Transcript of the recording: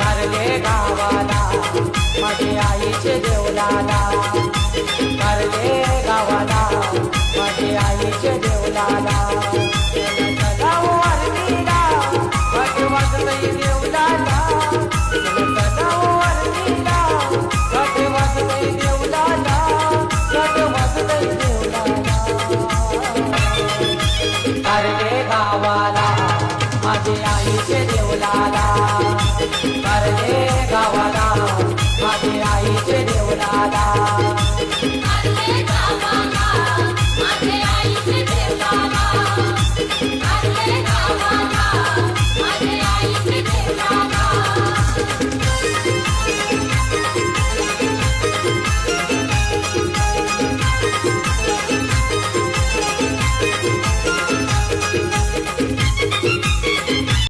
करले गावाला माझे आईचे देवलाला, करले गावाला माझे आईचे देवलाला, जाऊ आरतीला वाट वाजतई देवलाला, जाऊ आरतीला वाट वाजतई देवलाला, वाट वाजतई देवलाला. करले गावाला माझे आईचे देवलाला, करले गावाला माझे आईचे देवलाला.